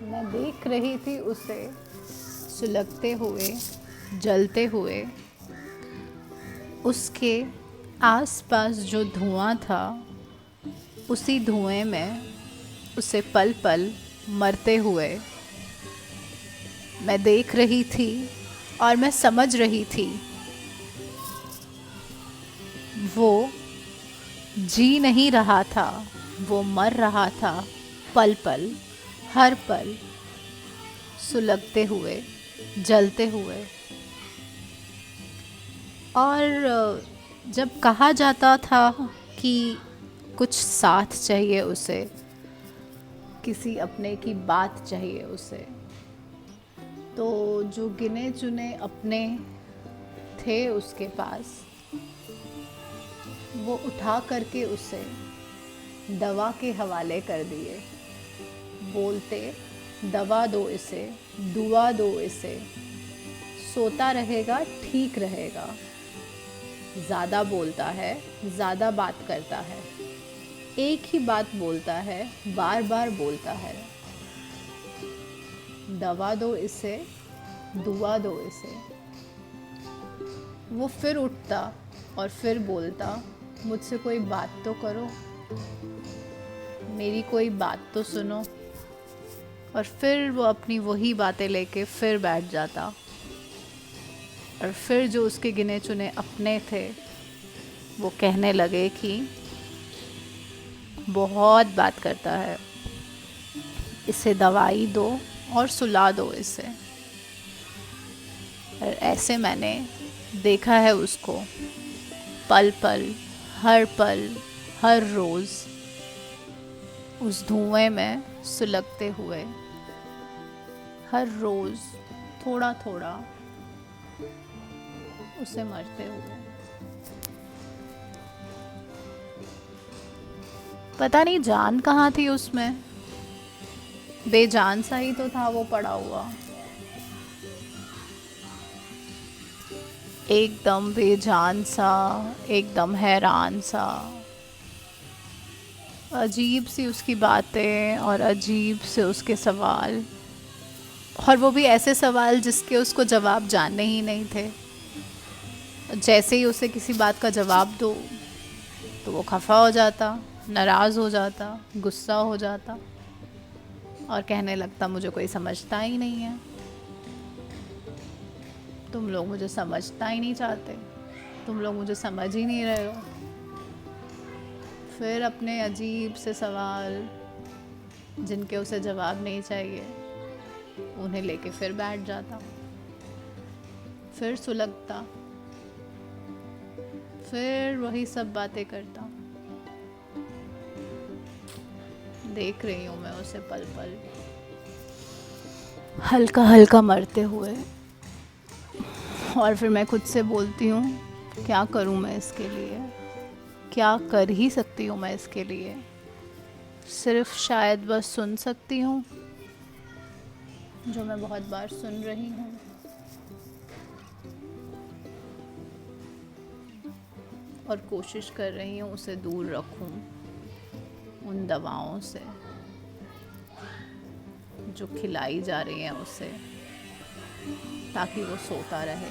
मैं देख रही थी उसे सुलगते हुए, जलते हुए। उसके आसपास जो धुआं था, उसी धुएं में उसे पल पल मरते हुए मैं देख रही थी। और मैं समझ रही थी वो जी नहीं रहा था, वो मर रहा था, पल पल, हर पल, सुलगते हुए, जलते हुए। और जब कहा जाता था कि कुछ साथ चाहिए उसे, किसी अपने की बात चाहिए उसे, तो जो गिने चुने अपने थे उसके पास, वो उठा करके उसे दवा के हवाले कर दिए। बोलते, दवा दो इसे, दुआ दो इसे, सोता रहेगा, ठीक रहेगा। ज़्यादा बोलता है, ज़्यादा बात करता है, एक ही बात बोलता है, बार बार बोलता है। दवा दो इसे, दुआ दो इसे। वो फिर उठता और फिर बोलता, मुझसे कोई बात तो करो, मेरी कोई बात तो सुनो। और फिर वो अपनी वही बातें लेके फिर बैठ जाता। और फिर जो उसके गिने चुने अपने थे, वो कहने लगे कि बहुत बात करता है, इसे दवाई दो और सुला दो इसे। और ऐसे मैंने देखा है उसको, पल पल, हर रोज़ उस धुएं में सुलगते हुए, हर रोज़ थोड़ा थोड़ा उसे मरते हुए। पता नहीं जान कहाँ थी उसमें, बेजान सा ही तो था वो पड़ा हुआ, एकदम बेजान सा, एकदम हैरान सा। अजीब सी उसकी बातें और अजीब से उसके सवाल, और वो भी ऐसे सवाल जिसके उसको जवाब जानने ही नहीं थे। जैसे ही उसे किसी बात का जवाब दो तो वो खफा हो जाता, नाराज़ हो जाता, गुस्सा हो जाता और कहने लगता, मुझे कोई समझता ही नहीं है, तुम लोग मुझे समझता ही नहीं चाहते, तुम लोग मुझे समझ ही नहीं रहे हो। फिर अपने अजीब से सवाल जिनके उसे जवाब नहीं चाहिए, उन्हें लेके फिर बैठ जाता, फिर सुलगता, फिर वही सब बातें करता। देख रही हूँ मैं उसे पल पल, हल्का हल्का मरते हुए। और फिर मैं खुद से बोलती हूँ, क्या करूँ मैं इसके लिए, क्या कर ही सकती हूँ मैं इसके लिए। सिर्फ शायद बस सुन सकती हूँ, जो मैं बहुत बार सुन रही हूँ। और कोशिश कर रही हूँ उसे दूर रखूँ उन दवाओं से जो खिलाई जा रही हैं उसे, ताकि वो सोता रहे।